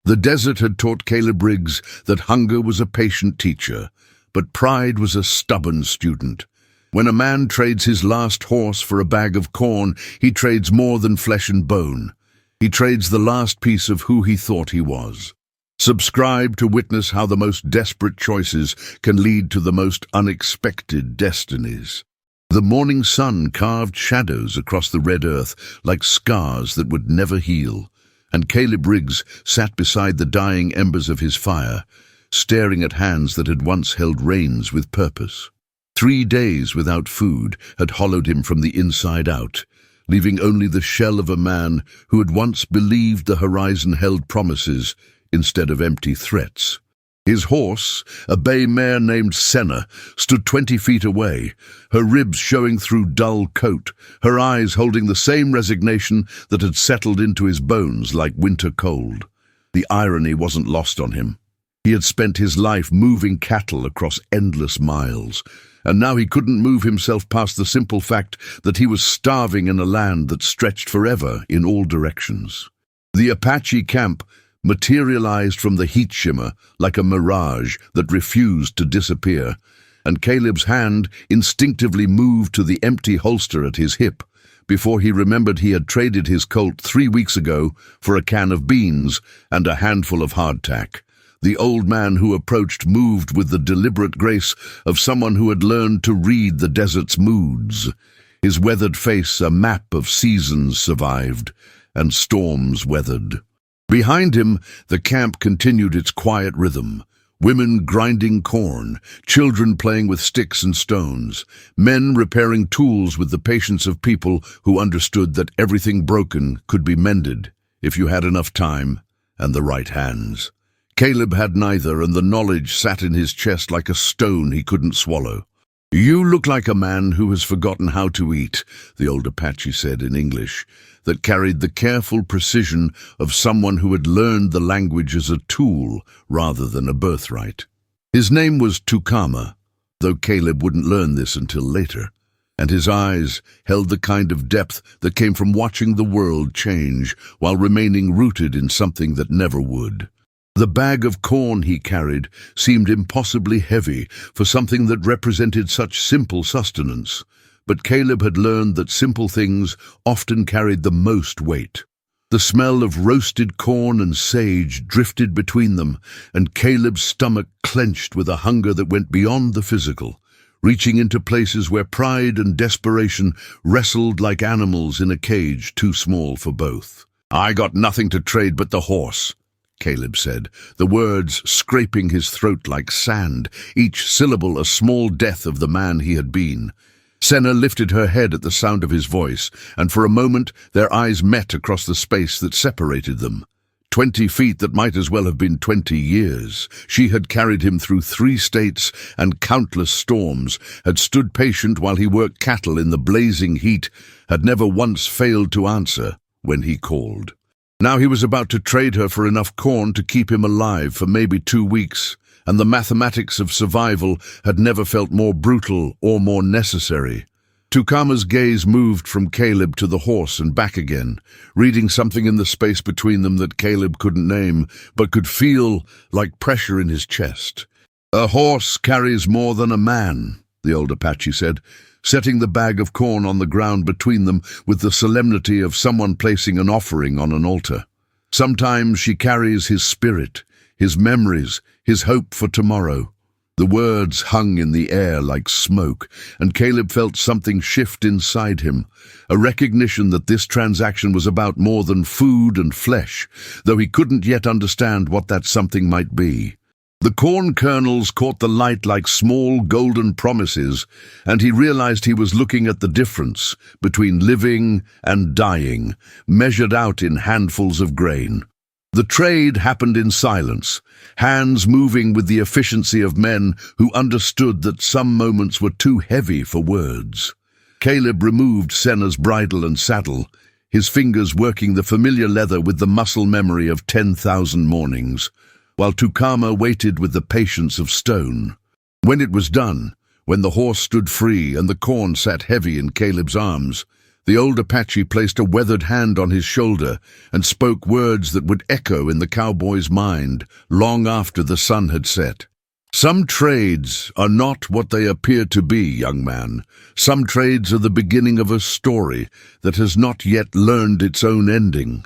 The desert had taught Caleb Briggs that hunger was a patient teacher, but pride was a stubborn student. When a man trades his last horse for a bag of corn, he trades more than flesh and bone. He trades the last piece of who he thought he was. Subscribe to witness how the most desperate choices can lead to the most unexpected destinies. The morning sun carved shadows across the red earth like scars that would never heal, and Caleb Briggs sat beside the dying embers of his fire, staring at hands that had once held reins with purpose. 3 days without food had hollowed him from the inside out, leaving only the shell of a man who had once believed the horizon held promises instead of empty threats. His horse, a bay mare named Senna, stood 20 feet away, her ribs showing through dull coat, her eyes holding the same resignation that had settled into his bones like winter cold. The irony wasn't lost on him. He had spent his life moving cattle across endless miles, and now he couldn't move himself past the simple fact that he was starving in a land that stretched forever in all directions. The Apache camp materialized from the heat shimmer like a mirage that refused to disappear, and Caleb's hand instinctively moved to the empty holster at his hip before he remembered he had traded his Colt 3 weeks ago for a can of beans and a handful of hardtack. The old man who approached moved with the deliberate grace of someone who had learned to read the desert's moods. His weathered face a map of seasons survived and storms weathered. Behind him, the camp continued its quiet rhythm. Women grinding corn, children playing with sticks and stones, men repairing tools with the patience of people who understood that everything broken could be mended if you had enough time and the right hands. Caleb had neither, and the knowledge sat in his chest like a stone he couldn't swallow. "You look like a man who has forgotten how to eat," the old Apache said in English, that carried the careful precision of someone who had learned the language as a tool rather than a birthright. His name was Tukama, though Caleb wouldn't learn this until later, and his eyes held the kind of depth that came from watching the world change while remaining rooted in something that never would. The bag of corn he carried seemed impossibly heavy for something that represented such simple sustenance, but Caleb had learned that simple things often carried the most weight. The smell of roasted corn and sage drifted between them, and Caleb's stomach clenched with a hunger that went beyond the physical, reaching into places where pride and desperation wrestled like animals in a cage too small for both. "I got nothing to trade but the horse," Caleb said, the words scraping his throat like sand, each syllable a small death of the man he had been. Senna lifted her head at the sound of his voice, and for a moment their eyes met across the space that separated them. 20 feet that might as well have been 20 years. She had carried him through 3 states and countless storms, had stood patient while he worked cattle in the blazing heat, had never once failed to answer when he called. Now he was about to trade her for enough corn to keep him alive for maybe 2 weeks, and the mathematics of survival had never felt more brutal or more necessary. Tukama's gaze moved from Caleb to the horse and back again, reading something in the space between them that Caleb couldn't name, but could feel like pressure in his chest. "A horse carries more than a man," the old Apache said, setting the bag of corn on the ground between them with the solemnity of someone placing an offering on an altar. "Sometimes she carries his spirit, his memories, his hope for tomorrow." The words hung in the air like smoke, and Caleb felt something shift inside him, a recognition that this transaction was about more than food and flesh, though he couldn't yet understand what that something might be. The corn kernels caught the light like small golden promises, and he realized he was looking at the difference between living and dying, measured out in handfuls of grain. The trade happened in silence, hands moving with the efficiency of men who understood that some moments were too heavy for words. Caleb removed Senna's bridle and saddle, his fingers working the familiar leather with the muscle memory of 10,000 mornings, while Tukama waited with the patience of stone. When it was done, when the horse stood free and the corn sat heavy in Caleb's arms, The old Apache placed a weathered hand on his shoulder and spoke words that would echo in the cowboy's mind long after the sun had set. Some trades are not what they appear to be, young man. Some trades are the beginning of a story that has not yet learned its own ending.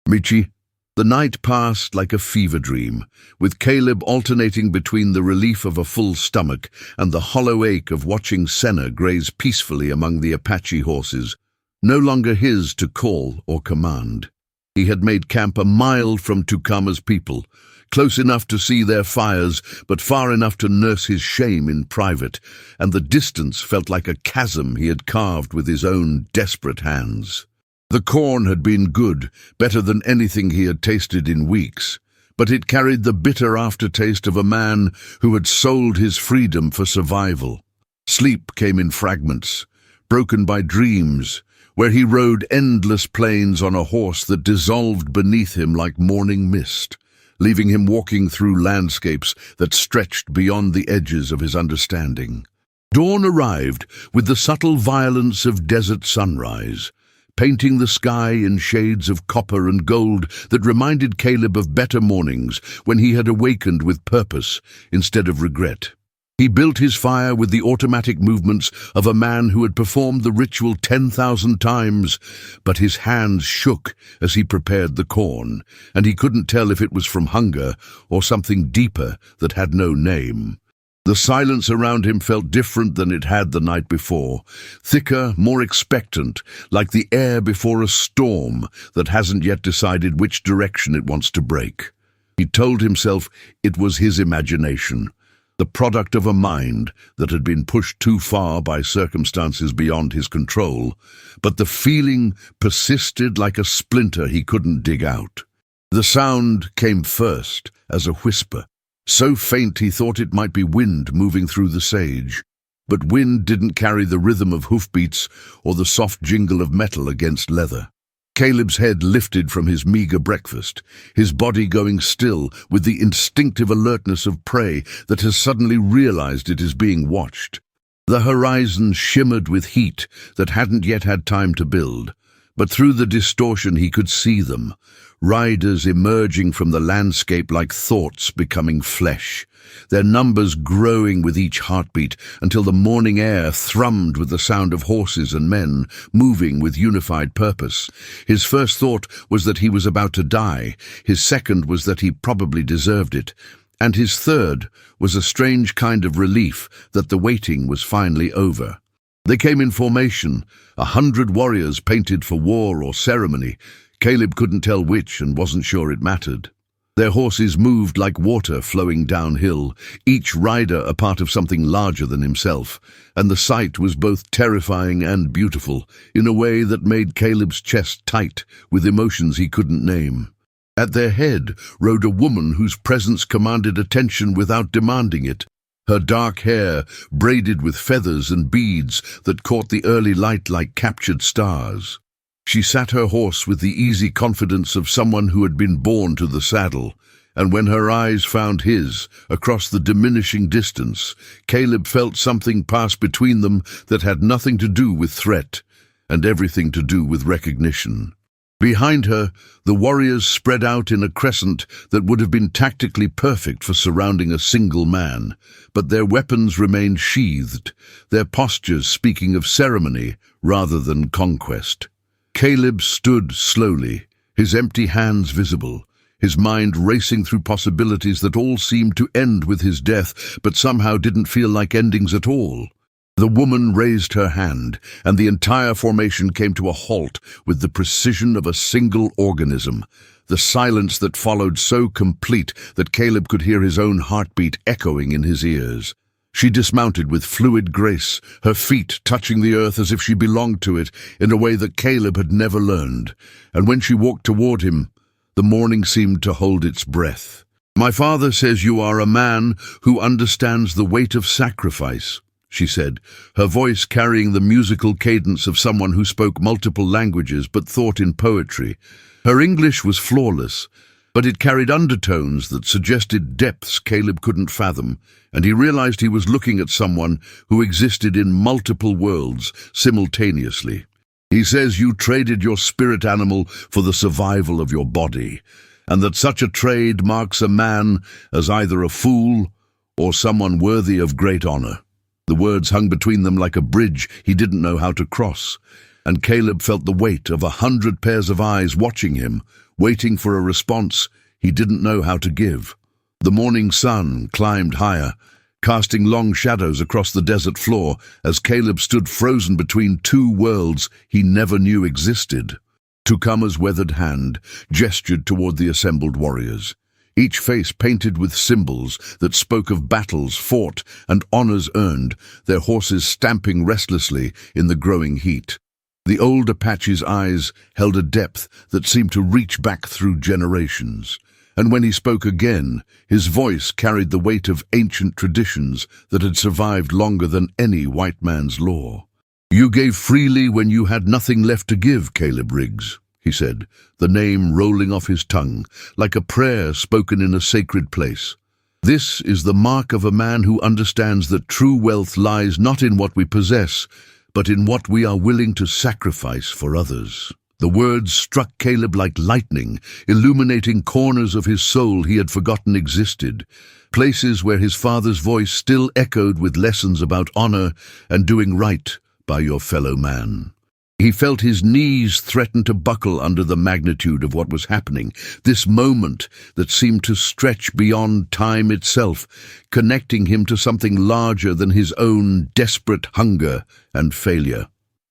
Michi, the night passed like a fever dream, with Caleb alternating between the relief of a full stomach and the hollow ache of watching Senna graze peacefully among the Apache horses, no longer his to call or command. He had made camp a mile from Tukama's people, close enough to see their fires, but far enough to nurse his shame in private, and the distance felt like a chasm he had carved with his own desperate hands. The corn had been good, better than anything he had tasted in weeks, but it carried the bitter aftertaste of a man who had sold his freedom for survival. Sleep came in fragments, broken by dreams, where he rode endless plains on a horse that dissolved beneath him like morning mist, leaving him walking through landscapes that stretched beyond the edges of his understanding. Dawn arrived with the subtle violence of desert sunrise, painting the sky in shades of copper and gold that reminded Caleb of better mornings when he had awakened with purpose instead of regret. He built his fire with the automatic movements of a man who had performed the ritual 10,000 times, but his hands shook as he prepared the corn, and he couldn't tell if it was from hunger or something deeper that had no name. The silence around him felt different than it had the night before, thicker, more expectant, like the air before a storm that hasn't yet decided which direction it wants to break. He told himself it was his imagination, the product of a mind that had been pushed too far by circumstances beyond his control, but the feeling persisted like a splinter he couldn't dig out. The sound came first as a whisper, so faint he thought it might be wind moving through the sage. But wind didn't carry the rhythm of hoofbeats or the soft jingle of metal against leather. Caleb's head lifted from his meager breakfast, his body going still with the instinctive alertness of prey that has suddenly realized it is being watched. The horizon shimmered with heat that hadn't yet had time to build, but through the distortion he could see them, riders emerging from the landscape like thoughts becoming flesh, their numbers growing with each heartbeat until the morning air thrummed with the sound of horses and men moving with unified purpose. His first thought was that he was about to die, his second was that he probably deserved it, and his third was a strange kind of relief that the waiting was finally over. They came in formation, 100 warriors painted for war or ceremony. Caleb couldn't tell which and wasn't sure it mattered. Their horses moved like water flowing downhill, each rider a part of something larger than himself, and the sight was both terrifying and beautiful, in a way that made Caleb's chest tight with emotions he couldn't name. At their head rode a woman whose presence commanded attention without demanding it, her dark hair braided with feathers and beads that caught the early light like captured stars. She sat her horse with the easy confidence of someone who had been born to the saddle, and when her eyes found his, across the diminishing distance, Caleb felt something pass between them that had nothing to do with threat, and everything to do with recognition. Behind her, the warriors spread out in a crescent that would have been tactically perfect for surrounding a single man, but their weapons remained sheathed, their postures speaking of ceremony rather than conquest. Caleb stood slowly, his empty hands visible, his mind racing through possibilities that all seemed to end with his death, but somehow didn't feel like endings at all. The woman raised her hand, and the entire formation came to a halt with the precision of a single organism, the silence that followed so complete that Caleb could hear his own heartbeat echoing in his ears. She dismounted with fluid grace, her feet touching the earth as if she belonged to it in a way that Caleb had never learned, and when she walked toward him, the morning seemed to hold its breath. "My father says you are a man who understands the weight of sacrifice," she said, her voice carrying the musical cadence of someone who spoke multiple languages but thought in poetry. Her English was flawless, but it carried undertones that suggested depths Caleb couldn't fathom, and he realized he was looking at someone who existed in multiple worlds simultaneously. He says you traded your spirit animal for the survival of your body, and that such a trade marks a man as either a fool or someone worthy of great honor. The words hung between them like a bridge he didn't know how to cross, and Caleb felt the weight of 100 pairs of eyes watching him, waiting for a response he didn't know how to give. The morning sun climbed higher, casting long shadows across the desert floor as Caleb stood frozen between two worlds he never knew existed. Tukama's weathered hand gestured toward the assembled warriors, each face painted with symbols that spoke of battles fought and honors earned, their horses stamping restlessly in the growing heat. The old Apache's eyes held a depth that seemed to reach back through generations, and when he spoke again, his voice carried the weight of ancient traditions that had survived longer than any white man's law. "You gave freely when you had nothing left to give, Caleb Riggs," he said, the name rolling off his tongue, like a prayer spoken in a sacred place. "This is the mark of a man who understands that true wealth lies not in what we possess, but in what we are willing to sacrifice for others." The words struck Caleb like lightning, illuminating corners of his soul he had forgotten existed, places where his father's voice still echoed with lessons about honor and doing right by your fellow man. He felt his knees threaten to buckle under the magnitude of what was happening, this moment that seemed to stretch beyond time itself, connecting him to something larger than his own desperate hunger and failure.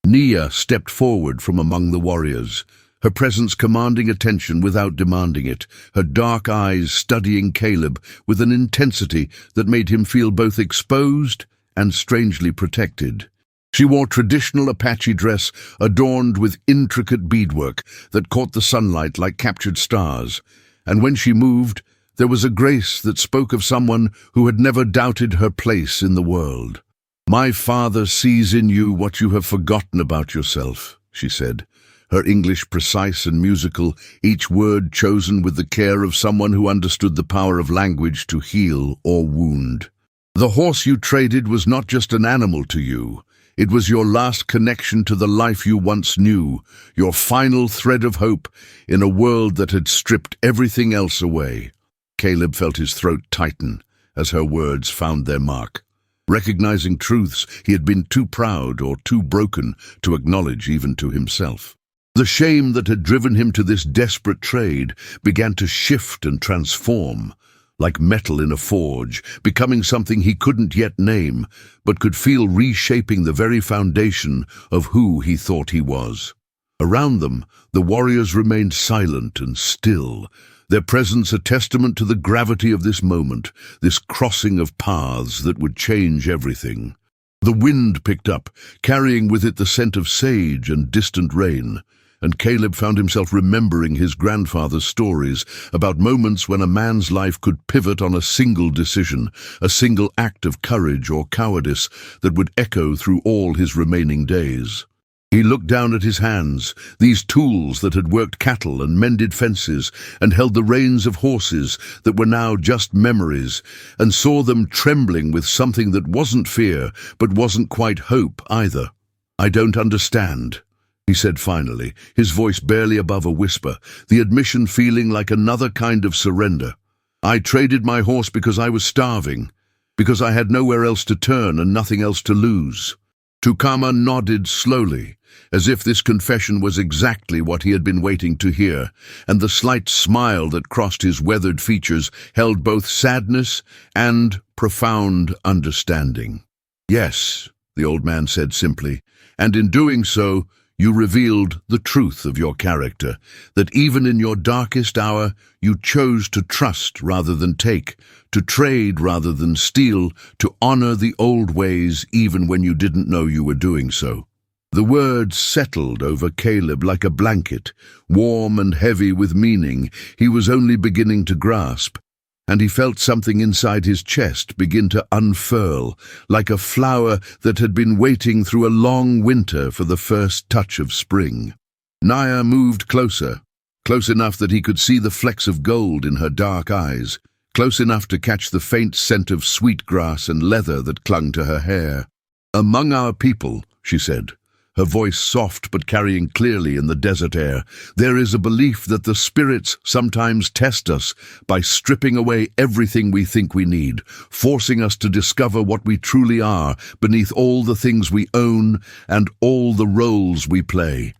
Nia stepped forward from among the warriors, her presence commanding attention without demanding it, her dark eyes studying Caleb with an intensity that made him feel both exposed and strangely protected. She wore traditional Apache dress adorned with intricate beadwork that caught the sunlight like captured stars, and when she moved, there was a grace that spoke of someone who had never doubted her place in the world. "My father sees in you what you have forgotten about yourself," she said, her English precise and musical, each word chosen with the care of someone who understood the power of language to heal or wound. "The horse you traded was not just an animal to you. It was your last connection to the life you once knew, your final thread of hope in a world that had stripped everything else away." Caleb felt his throat tighten as her words found their mark, recognizing truths he had been too proud or too broken to acknowledge even to himself. The shame that had driven him to this desperate trade began to shift and transform, like metal in a forge, becoming something he couldn't yet name, but could feel reshaping the very foundation of who he thought he was. Around them, the warriors remained silent and still, their presence a testament to the gravity of this moment, this crossing of paths that would change everything. The wind picked up, carrying with it the scent of sage and distant rain, and Caleb found himself remembering his grandfather's stories about moments when a man's life could pivot on a single decision, a single act of courage or cowardice that would echo through all his remaining days. He looked down at his hands, these tools that had worked cattle and mended fences and held the reins of horses that were now just memories, and saw them trembling with something that wasn't fear but wasn't quite hope either. "I don't understand," he said finally, his voice barely above a whisper, the admission feeling like another kind of surrender. "I traded my horse because I was starving, because I had nowhere else to turn and nothing else to lose." Tukama nodded slowly, as if this confession was exactly what he had been waiting to hear, and the slight smile that crossed his weathered features held both sadness and profound understanding. "Yes," the old man said simply, "and in doing so, you revealed the truth of your character, that even in your darkest hour, you chose to trust rather than take, to trade rather than steal, to honor the old ways even when you didn't know you were doing so." The words settled over Caleb like a blanket, warm and heavy with meaning he was only beginning to grasp, and he felt something inside his chest begin to unfurl, like a flower that had been waiting through a long winter for the first touch of spring. Nia moved closer, close enough that he could see the flecks of gold in her dark eyes, close enough to catch the faint scent of sweet grass and leather that clung to her hair. "Among our people," she said, her voice soft but carrying clearly in the desert air. "There is a belief that the spirits sometimes test us by stripping away everything we think we need, forcing us to discover what we truly are beneath all the things we own and all the roles we play."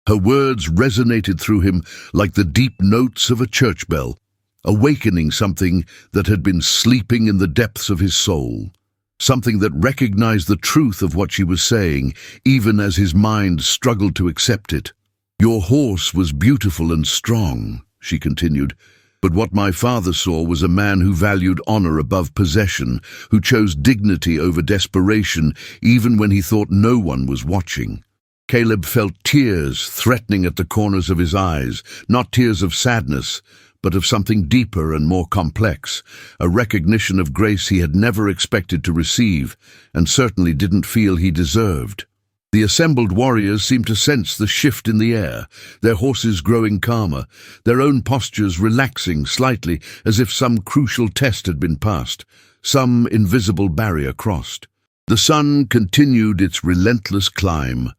Her words resonated through him like the deep notes of a church bell, awakening something that had been sleeping in the depths of his soul. Something that recognized the truth of what she was saying, even as his mind struggled to accept it. "Your horse was beautiful and strong," she continued, "but what my father saw was a man who valued honor above possession, who chose dignity over desperation, even when he thought no one was watching." Caleb felt tears threatening at the corners of his eyes, not tears of sadness, but of something deeper and more complex, a recognition of grace he had never expected to receive, and certainly didn't feel he deserved. The assembled warriors seemed to sense the shift in the air, their horses growing calmer, their own postures relaxing slightly as if some crucial test had been passed, some invisible barrier crossed. The sun continued its relentless climb,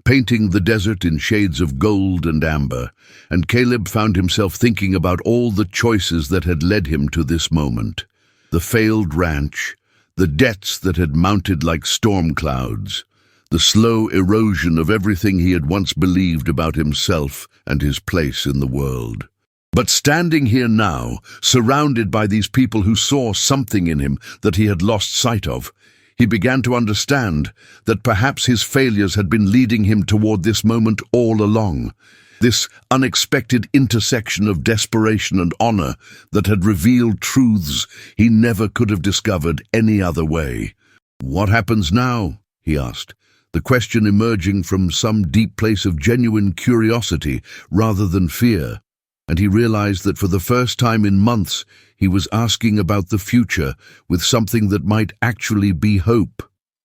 painting the desert in shades of gold and amber, and Caleb found himself thinking about all the choices that had led him to this moment. The failed ranch, the debts that had mounted like storm clouds, the slow erosion of everything he had once believed about himself and his place in the world. But standing here now, surrounded by these people who saw something in him that he had lost sight of, he began to understand that perhaps his failures had been leading him toward this moment all along, this unexpected intersection of desperation and honor that had revealed truths he never could have discovered any other way. "What happens now?" he asked, the question emerging from some deep place of genuine curiosity rather than fear. And he realized that for the first time in months he was asking about the future with something that might actually be hope.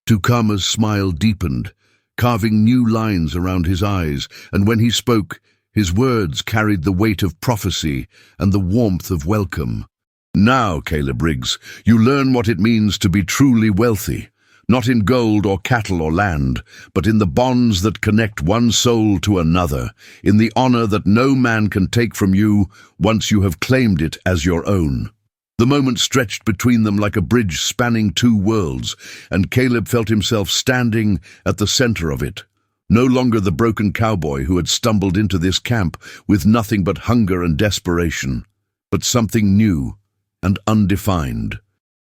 Tukama's smile deepened, carving new lines around his eyes, and when he spoke, his words carried the weight of prophecy and the warmth of welcome. "Now, Caleb Briggs, you learn what it means to be truly wealthy. Not in gold or cattle or land, but in the bonds that connect one soul to another, in the honor that no man can take from you once you have claimed it as your own." The moment stretched between them like a bridge spanning two worlds, and Caleb felt himself standing at the center of it. No longer the broken cowboy who had stumbled into this camp with nothing but hunger and desperation, but something new and undefined.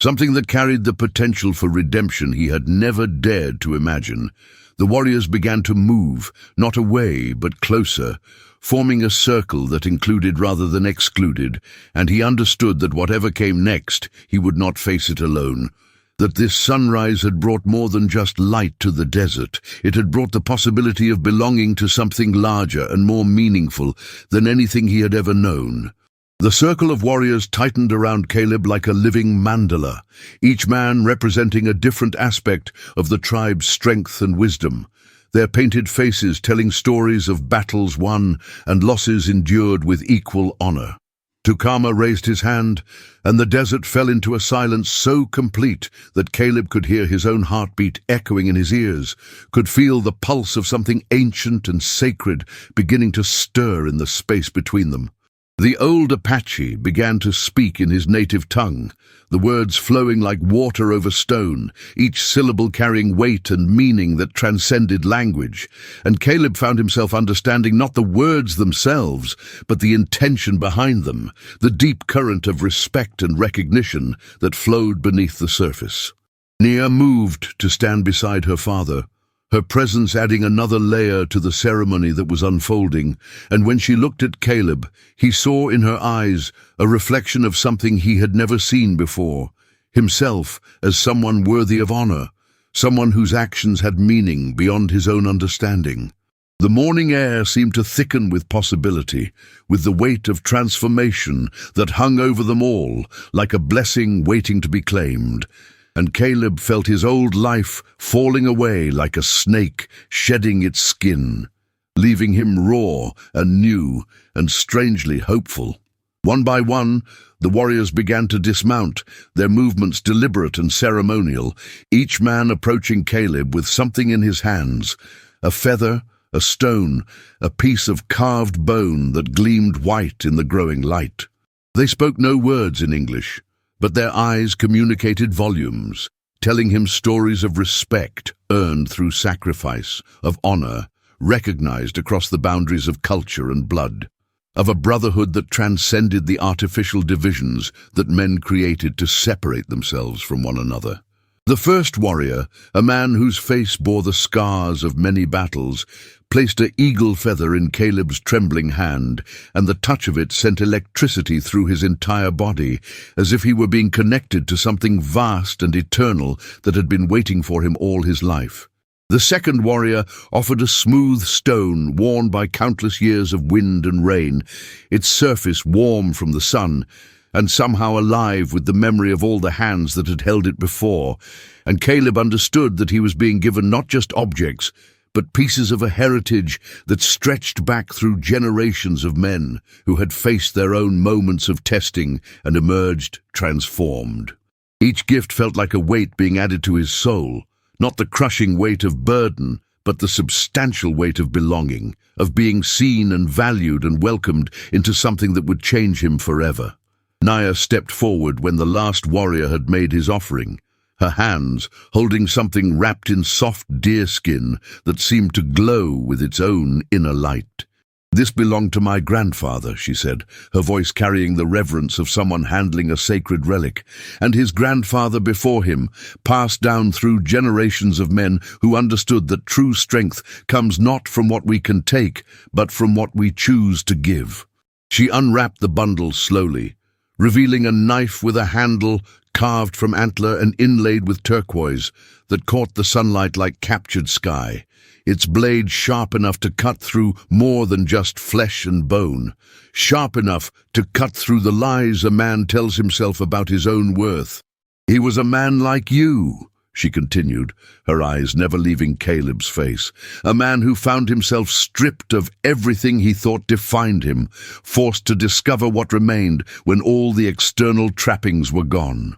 Something that carried the potential for redemption he had never dared to imagine. The warriors began to move, not away but closer, forming a circle that included rather than excluded, and he understood that whatever came next, he would not face it alone. That this sunrise had brought more than just light to the desert. It had brought the possibility of belonging to something larger and more meaningful than anything he had ever known. The circle of warriors tightened around Caleb like a living mandala, each man representing a different aspect of the tribe's strength and wisdom, their painted faces telling stories of battles won and losses endured with equal honor. Tukama raised his hand, and the desert fell into a silence so complete that Caleb could hear his own heartbeat echoing in his ears, could feel the pulse of something ancient and sacred beginning to stir in the space between them. The old Apache began to speak in his native tongue, the words flowing like water over stone, each syllable carrying weight and meaning that transcended language, and Caleb found himself understanding not the words themselves, but the intention behind them, the deep current of respect and recognition that flowed beneath the surface. Nia moved to stand beside her father, her presence adding another layer to the ceremony that was unfolding, and when she looked at Caleb, he saw in her eyes a reflection of something he had never seen before, himself as someone worthy of honor, someone whose actions had meaning beyond his own understanding. The morning air seemed to thicken with possibility, with the weight of transformation that hung over them all, like a blessing waiting to be claimed. And Caleb felt his old life falling away like a snake shedding its skin, leaving him raw and new and strangely hopeful. One by one, the warriors began to dismount, their movements deliberate and ceremonial, each man approaching Caleb with something in his hands, A feather, a stone, a piece of carved bone that gleamed white in the growing light. They spoke no words in English, but their eyes communicated volumes, telling him stories of respect earned through sacrifice, of honor, recognized across the boundaries of culture and blood, of a brotherhood that transcended the artificial divisions that men created to separate themselves from one another. The first warrior, a man whose face bore the scars of many battles, placed an eagle feather in Caleb's trembling hand, and the touch of it sent electricity through his entire body, as if he were being connected to something vast and eternal that had been waiting for him all his life. The second warrior offered a smooth stone worn by countless years of wind and rain, its surface warm from the sun, and somehow alive with the memory of all the hands that had held it before, and Caleb understood that he was being given not just objects, but pieces of a heritage that stretched back through generations of men who had faced their own moments of testing and emerged transformed. Each gift felt like a weight being added to his soul, not the crushing weight of burden, but the substantial weight of belonging, of being seen and valued and welcomed into something that would change him forever. Naya stepped forward when the last warrior had made his offering, her hands holding something wrapped in soft deerskin that seemed to glow with its own inner light. "This belonged to my grandfather," she said, her voice carrying the reverence of someone handling a sacred relic, "and his grandfather before him, passed down through generations of men who understood that true strength comes not from what we can take, but from what we choose to give." She unwrapped the bundle slowly, revealing a knife with a handle carved from antler and inlaid with turquoise that caught the sunlight like captured sky, its blade sharp enough to cut through more than just flesh and bone, sharp enough to cut through the lies a man tells himself about his own worth. "He was a man like you," she continued, her eyes never leaving Caleb's face, "a man who found himself stripped of everything he thought defined him, forced to discover what remained when all the external trappings were gone."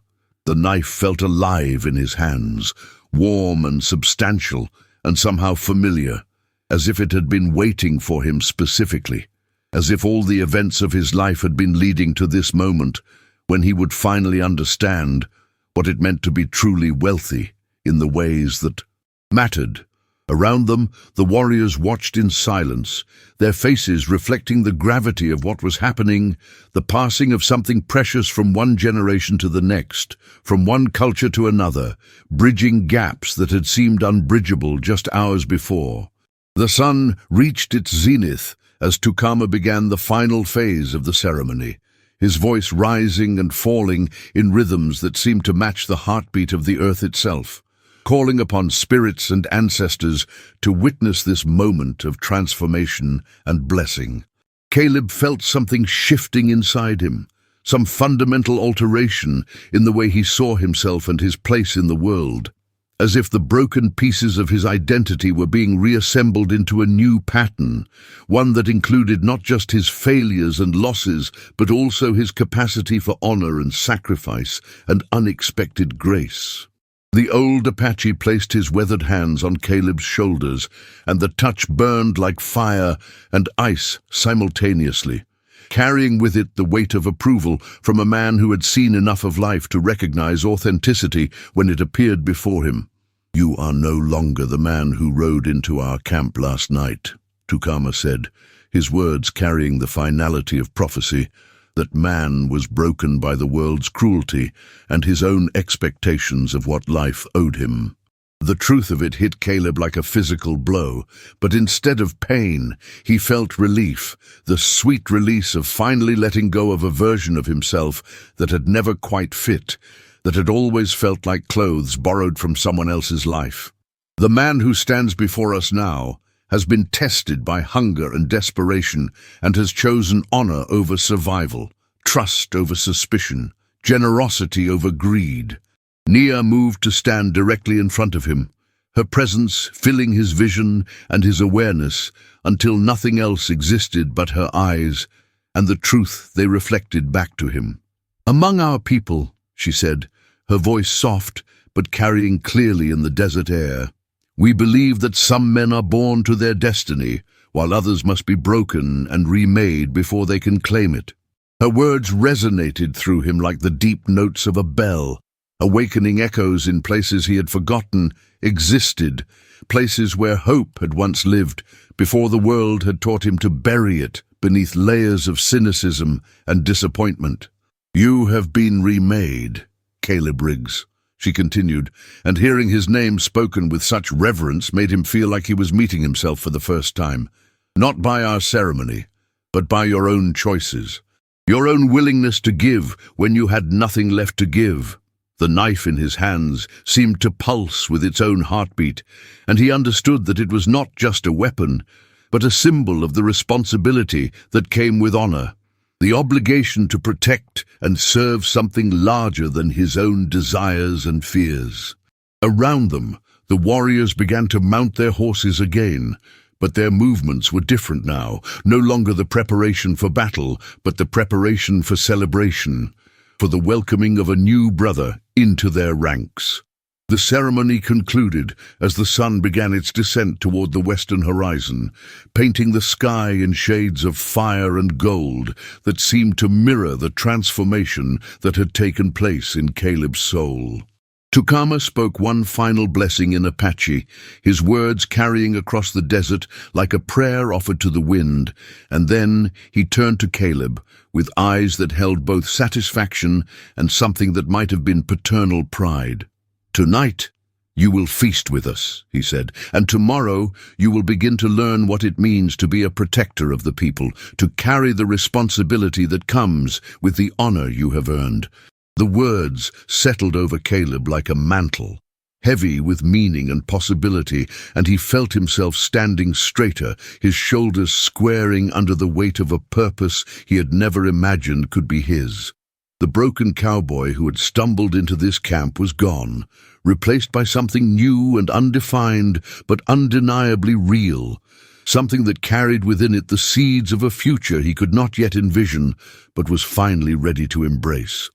The knife felt alive in his hands, warm and substantial, and somehow familiar, as if it had been waiting for him specifically, as if all the events of his life had been leading to this moment, when he would finally understand what it meant to be truly wealthy in the ways that mattered. Around them, the warriors watched in silence, their faces reflecting the gravity of what was happening, the passing of something precious from one generation to the next, from one culture to another, bridging gaps that had seemed unbridgeable just hours before. The sun reached its zenith as Tukama began the final phase of the ceremony, his voice rising and falling in rhythms that seemed to match the heartbeat of the earth itself, calling upon spirits and ancestors to witness this moment of transformation and blessing. Caleb felt something shifting inside him, some fundamental alteration in the way he saw himself and his place in the world, as if the broken pieces of his identity were being reassembled into a new pattern, one that included not just his failures and losses, but also his capacity for honor and sacrifice and unexpected grace. The old Apache placed his weathered hands on Caleb's shoulders, and the touch burned like fire and ice simultaneously, carrying with it the weight of approval from a man who had seen enough of life to recognize authenticity when it appeared before him. "You are no longer the man who rode into our camp last night," Tukama said, his words carrying the finality of prophecy, that man was broken by the world's cruelty and his own expectations of what life owed him. The truth of it hit Caleb like a physical blow, but instead of pain, he felt relief, the sweet release of finally letting go of a version of himself that had never quite fit, that had always felt like clothes borrowed from someone else's life. The man who stands before us now has been tested by hunger and desperation and has chosen honor over survival, trust over suspicion, generosity over greed. Nia moved to stand directly in front of him, her presence filling his vision and his awareness until nothing else existed but her eyes and the truth they reflected back to him. "Among our people," she said, her voice soft but carrying clearly in the desert air, We believe that some men are born to their destiny, while others must be broken and remade before they can claim it. Her words resonated through him like the deep notes of a bell, awakening echoes in places he had forgotten existed, places where hope had once lived before the world had taught him to bury it beneath layers of cynicism and disappointment. "You have been remade, Caleb Riggs," she continued, and hearing his name spoken with such reverence made him feel like he was meeting himself for the first time. "Not by our ceremony, but by your own choices. Your own willingness to give when you had nothing left to give." The knife in his hands seemed to pulse with its own heartbeat, and he understood that it was not just a weapon, but a symbol of the responsibility that came with honor, the obligation to protect and serve something larger than his own desires and fears. Around them, the warriors began to mount their horses again, but their movements were different now, no longer the preparation for battle, but the preparation for celebration, for the welcoming of a new brother into their ranks. The ceremony concluded as the sun began its descent toward the western horizon, painting the sky in shades of fire and gold that seemed to mirror the transformation that had taken place in Caleb's soul. Tukama spoke one final blessing in Apache, his words carrying across the desert like a prayer offered to the wind, and then he turned to Caleb with eyes that held both satisfaction and something that might have been paternal pride. "Tonight, you will feast with us," he said, "and tomorrow you will begin to learn what it means to be a protector of the people, to carry the responsibility that comes with the honor you have earned." The words settled over Caleb like a mantle, heavy with meaning and possibility, and he felt himself standing straighter, his shoulders squaring under the weight of a purpose he had never imagined could be his. The broken cowboy who had stumbled into this camp was gone, replaced by something new and undefined, but undeniably real, something that carried within it the seeds of a future he could not yet envision, but was finally ready to embrace.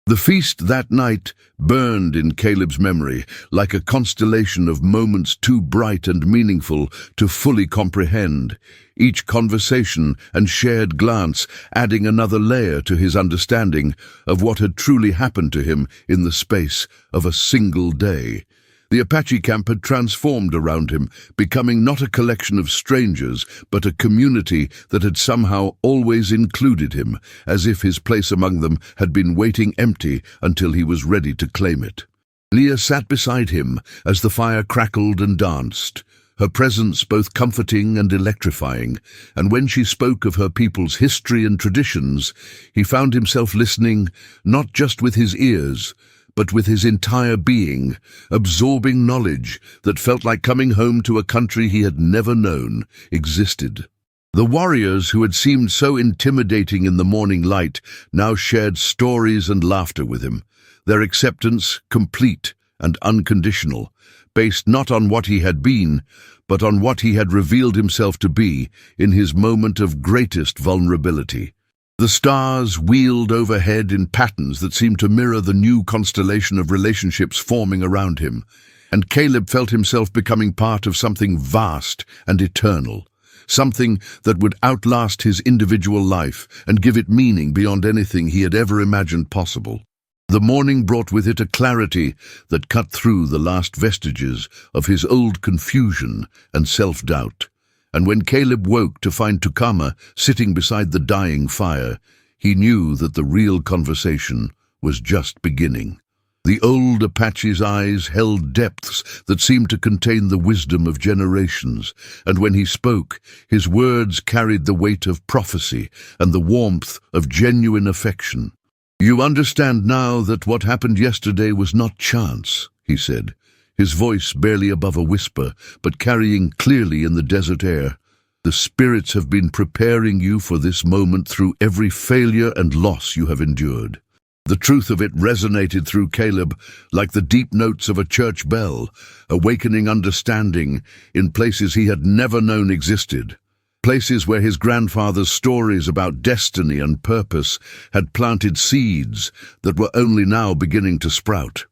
The feast that night burned in Caleb's memory like a constellation of moments too bright and meaningful to fully comprehend, each conversation and shared glance adding another layer to his understanding of what had truly happened to him in the space of a single day. The Apache camp had transformed around him, becoming not a collection of strangers, but a community that had somehow always included him, as if his place among them had been waiting empty until he was ready to claim it. Leah sat beside him as the fire crackled and danced, her presence both comforting and electrifying, and when she spoke of her people's history and traditions, he found himself listening not just with his ears, but with his entire being, absorbing knowledge that felt like coming home to a country he had never known existed. The warriors who had seemed so intimidating in the morning light now shared stories and laughter with him, their acceptance complete and unconditional, based not on what he had been, but on what he had revealed himself to be in his moment of greatest vulnerability. The stars wheeled overhead in patterns that seemed to mirror the new constellation of relationships forming around him, and Caleb felt himself becoming part of something vast and eternal, something that would outlast his individual life and give it meaning beyond anything he had ever imagined possible. The morning brought with it a clarity that cut through the last vestiges of his old confusion and self-doubt. And when Caleb woke to find Tukama sitting beside the dying fire, he knew that the real conversation was just beginning. The old Apache's eyes held depths that seemed to contain the wisdom of generations, and when he spoke, his words carried the weight of prophecy and the warmth of genuine affection. "You understand now that what happened yesterday was not chance," he said, his voice barely above a whisper, but carrying clearly in the desert air. "The spirits have been preparing you for this moment through every failure and loss you have endured." The truth of it resonated through Caleb like the deep notes of a church bell, awakening understanding in places he had never known existed. Places where his grandfather's stories about destiny and purpose had planted seeds that were only now beginning to sprout.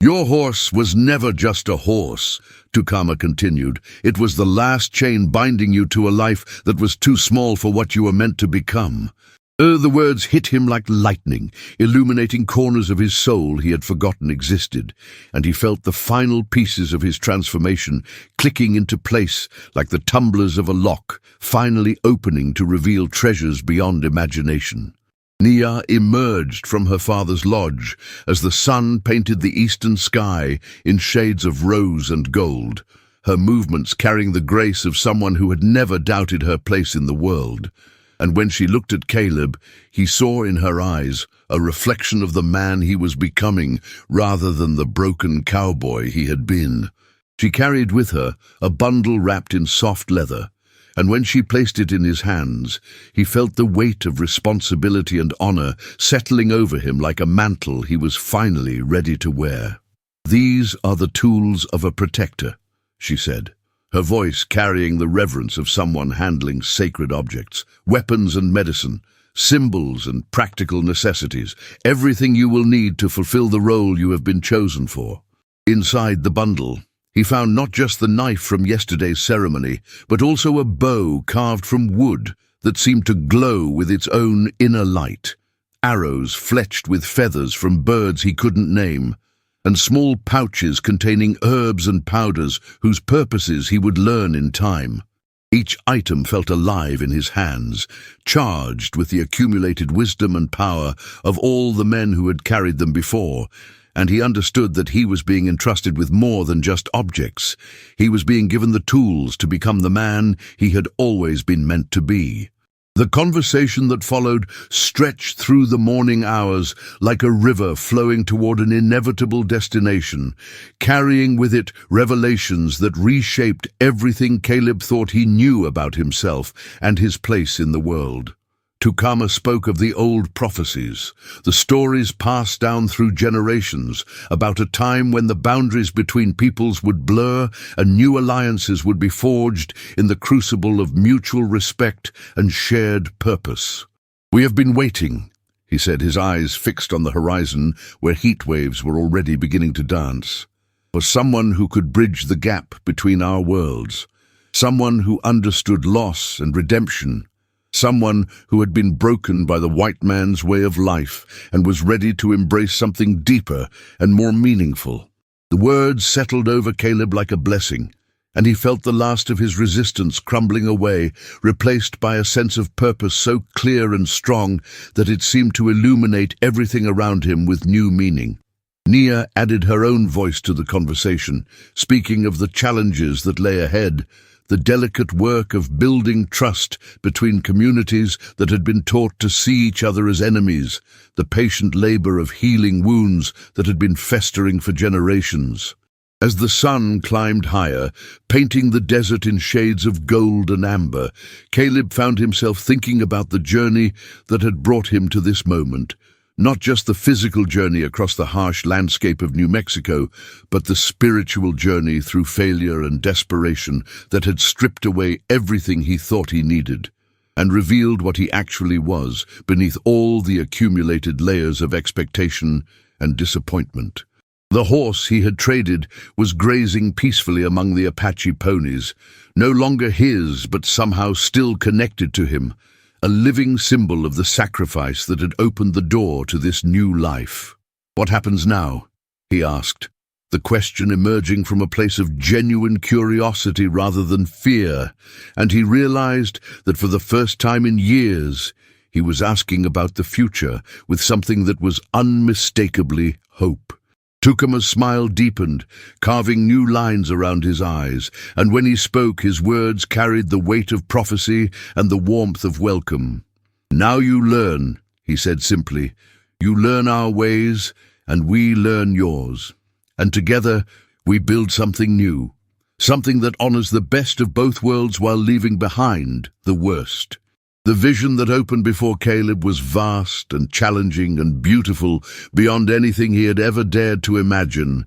Your horse was never just a horse, Tukama continued. It was the last chain binding you to a life that was too small for what you were meant to become. The words hit him like lightning, illuminating corners of his soul he had forgotten existed, and he felt the final pieces of his transformation clicking into place like the tumblers of a lock, finally opening to reveal treasures beyond imagination. Nia emerged from her father's lodge as the sun painted the eastern sky in shades of rose and gold, her movements carrying the grace of someone who had never doubted her place in the world. And when she looked at Caleb, he saw in her eyes a reflection of the man he was becoming rather than the broken cowboy he had been. She carried with her a bundle wrapped in soft leather, and when she placed it in his hands, he felt the weight of responsibility and honor settling over him like a mantle he was finally ready to wear. "These are the tools of a protector," she said, her voice carrying the reverence of someone handling sacred objects, weapons and medicine, symbols and practical necessities, everything you will need to fulfill the role you have been chosen for. Inside the bundle, he found not just the knife from yesterday's ceremony, but also a bow carved from wood that seemed to glow with its own inner light, arrows fletched with feathers from birds he couldn't name, and small pouches containing herbs and powders whose purposes he would learn in time. Each item felt alive in his hands, charged with the accumulated wisdom and power of all the men who had carried them before, and he understood that he was being entrusted with more than just objects. He was being given the tools to become the man he had always been meant to be. The conversation that followed stretched through the morning hours like a river flowing toward an inevitable destination, carrying with it revelations that reshaped everything Caleb thought he knew about himself and his place in the world. Tukama spoke of the old prophecies, the stories passed down through generations, about a time when the boundaries between peoples would blur and new alliances would be forged in the crucible of mutual respect and shared purpose. "We have been waiting," he said, his eyes fixed on the horizon where heat waves were already beginning to dance, "for someone who could bridge the gap between our worlds, someone who understood loss and redemption, someone who had been broken by the white man's way of life and was ready to embrace something deeper and more meaningful." The words settled over Caleb like a blessing, and he felt the last of his resistance crumbling away, replaced by a sense of purpose so clear and strong that it seemed to illuminate everything around him with new meaning. Nia added her own voice to the conversation, speaking of the challenges that lay ahead, the delicate work of building trust between communities that had been taught to see each other as enemies, the patient labor of healing wounds that had been festering for generations. As the sun climbed higher, painting the desert in shades of gold and amber, Caleb found himself thinking about the journey that had brought him to this moment. Not just the physical journey across the harsh landscape of New Mexico, but the spiritual journey through failure and desperation that had stripped away everything he thought he needed, and revealed what he actually was beneath all the accumulated layers of expectation and disappointment. The horse he had traded was grazing peacefully among the Apache ponies, no longer his but somehow still connected to him, a living symbol of the sacrifice that had opened the door to this new life. "What happens now?" he asked, the question emerging from a place of genuine curiosity rather than fear, and he realized that for the first time in years, he was asking about the future with something that was unmistakably hope. Tukama's smile deepened, carving new lines around his eyes, and when he spoke, his words carried the weight of prophecy and the warmth of welcome. "Now you learn," he said simply. "You learn our ways, and we learn yours. And together, we build something new, something that honors the best of both worlds while leaving behind the worst." The vision that opened before Caleb was vast and challenging and beautiful beyond anything he had ever dared to imagine,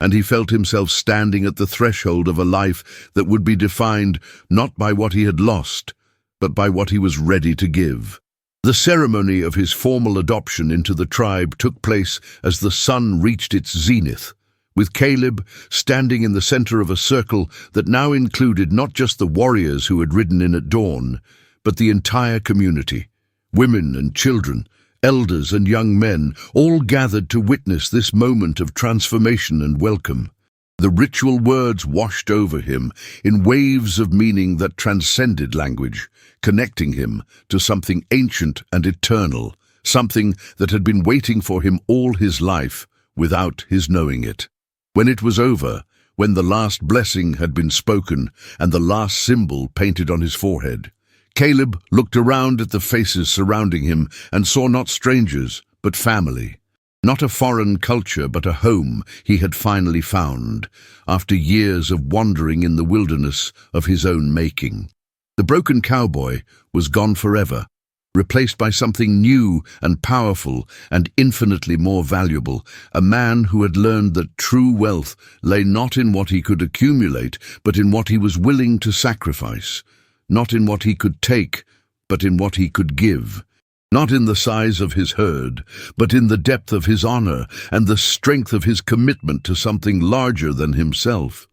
and he felt himself standing at the threshold of a life that would be defined not by what he had lost, but by what he was ready to give. The ceremony of his formal adoption into the tribe took place as the sun reached its zenith, with Caleb standing in the center of a circle that now included not just the warriors who had ridden in at dawn, but the entire community. Women and children, elders and young men, all gathered to witness this moment of transformation and welcome. The ritual words washed over him in waves of meaning that transcended language, connecting him to something ancient and eternal, something that had been waiting for him all his life without his knowing it. When it was over, when the last blessing had been spoken and the last symbol painted on his forehead, Caleb looked around at the faces surrounding him and saw not strangers, but family. Not a foreign culture, but a home he had finally found, after years of wandering in the wilderness of his own making. The broken cowboy was gone forever, replaced by something new and powerful and infinitely more valuable, a man who had learned that true wealth lay not in what he could accumulate, but in what he was willing to sacrifice, not in what he could take, but in what he could give. Not in the size of his herd, but in the depth of his honor and the strength of his commitment to something larger than himself.